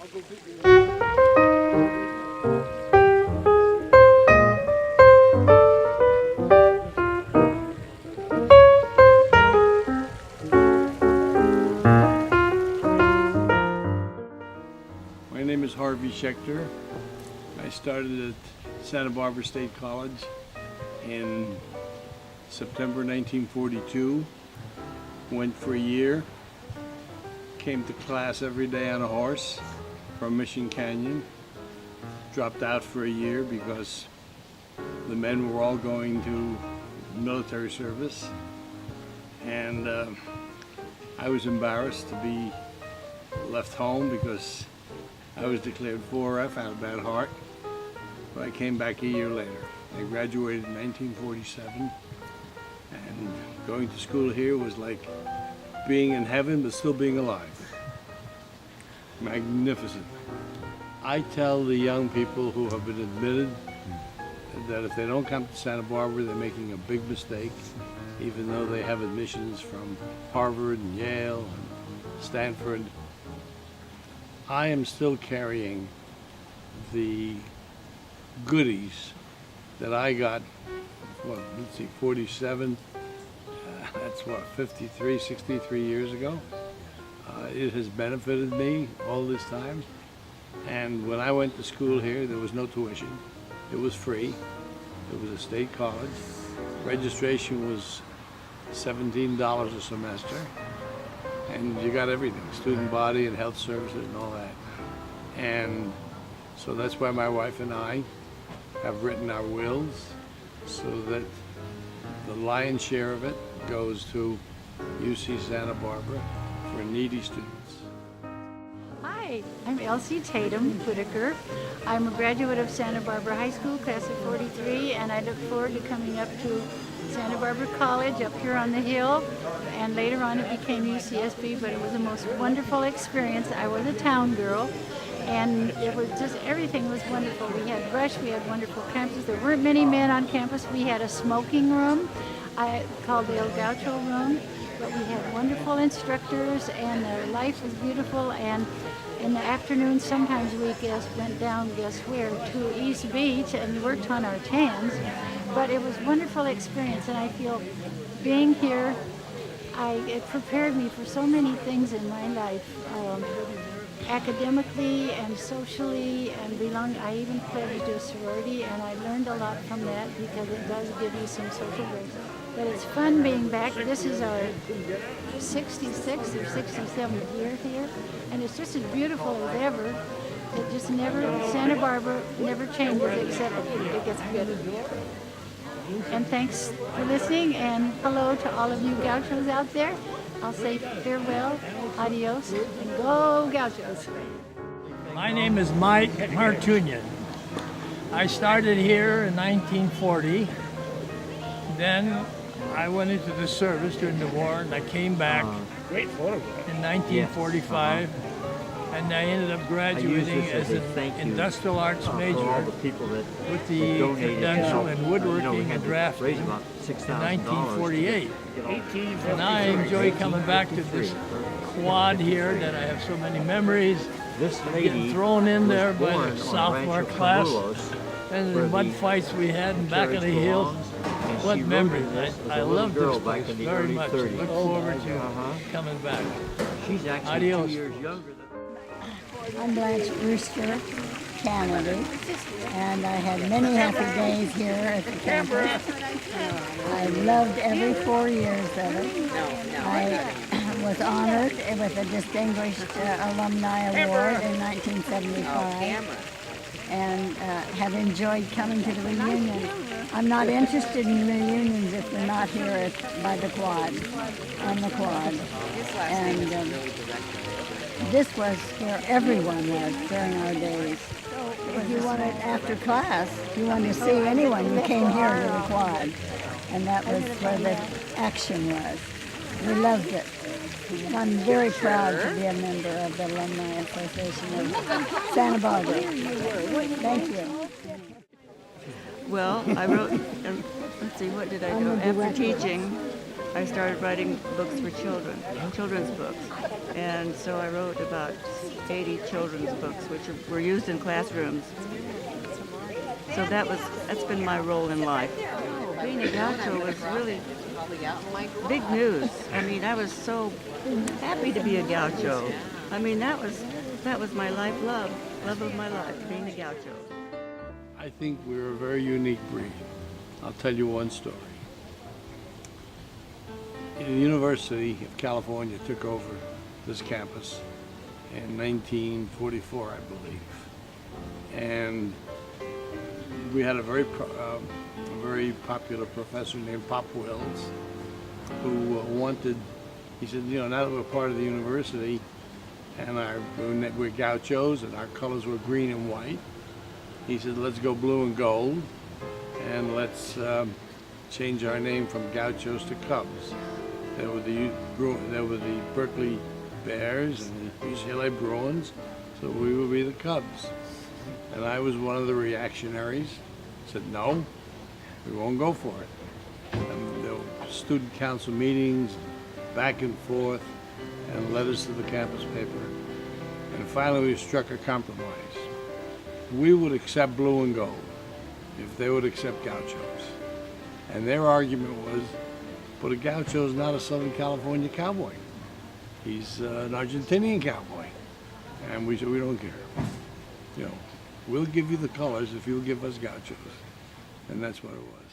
My name is Harvey Schechter. I started at Santa Barbara State College in September 1942. Went for a year. Came to class every day on a horse from Mission Canyon. Dropped out for a year because the men were all going to military service. And I was embarrassed to be left home because I was declared 4F, had a bad heart, but I came back a year later. I graduated in 1947, and going to school here was like being in heaven but still being alive. Magnificent. I tell the young people who have been admitted that if they don't come to Santa Barbara, they're making a big mistake, even though they have admissions from Harvard and Yale and Stanford. I am still carrying the goodies that I got, what, let's see, 47, that's what, 53, 63 years ago. It has benefited me all this time. And when I went to school here, there was no tuition. It was free. It was a state college. Registration was $17 a semester. And you got everything, student body and health services and all that. And so that's why my wife and I have written our wills so that the lion's share of it goes to UC Santa Barbara for needy students. Hi, I'm Elsie Tatum Whitaker. I'm a graduate of Santa Barbara High School, class of 43, and I look forward to coming up to Santa Barbara College up here on the hill, and later on it became UCSB, but it was the most wonderful experience. I was a town girl, and it was just, everything was wonderful. We had brush, we had wonderful campus. There weren't many men on campus. We had a smoking room, called the El Gaucho room, but we had wonderful instructors, and their life was beautiful. And in the afternoon, sometimes we went down, guess where, to East Beach and worked on our tans. But it was a wonderful experience, and I feel being here, it prepared me for so many things in my life, academically and socially, and I even pledged a sorority, and I learned a lot from that because it does give you some social grace. But it's fun being back. This is our 66th or 67th year here, and it's just as beautiful as ever. It just never, Santa Barbara never changes except it gets better. And thanks for listening, and hello to all of you gauchos out there. I'll say farewell, adios, and go Gauchos. My name is Mike Martunian. I started here in 1940. Then I went into the service during the war, and I came back in 1945. And I ended up graduating as an industrial arts major with the credential in woodworking and drafting in 1948. And I enjoy coming back to this quad here that I have so many memories. Getting thrown in there by the sophomore class and the mud fights we had in back of the hill. What memories. I love this place very much. Look forward to coming back. Adios. 2 years younger. I'm Blanche Brewster Kennedy, and I had many happy days here at the campus. I loved every 4 years of it. I was honored with a Distinguished Alumni Award in 1975, and have enjoyed coming to the reunion. I'm not interested in reunions if they're not here by the quad, on the quad. And this was where everyone was during our days. If you wanted, after class, if you wanted to see anyone, you came here to the quad. And that was where the action was. We loved it. And I'm very proud to be a member of the Alumni Association of Santa Barbara. Thank you. Well, I wrote, let's see, what did I do after teaching? I started writing books for children, children's books. And so I wrote about 80 children's books, which were used in classrooms. So that's been my role in life. Being a gaucho was really big news. I mean, I was so happy to be a gaucho. I mean, that was my love of my life, being a gaucho. I think we're a very unique breed. I'll tell you one story. The University of California took over this campus in 1944, I believe. And we had a very popular professor named Pop Wells who he said, you know, now that we're part of the university and we're gauchos and our colors were green and white, he said, let's go blue and gold and let's change our name from gauchos to Cubs. There were the Berkeley Bears and the UCLA Bruins, so we would be the Cubs. And I was one of the reactionaries. Said, no, we won't go for it. And there were student council meetings, back and forth, and letters to the campus paper. And finally we struck a compromise. We would accept blue and gold if they would accept gauchos. And their argument was, but a gaucho is not a Southern California cowboy. He's an Argentinian cowboy. And we said, we don't care. You know, we'll give you the colors if you'll give us gauchos. And that's what it was.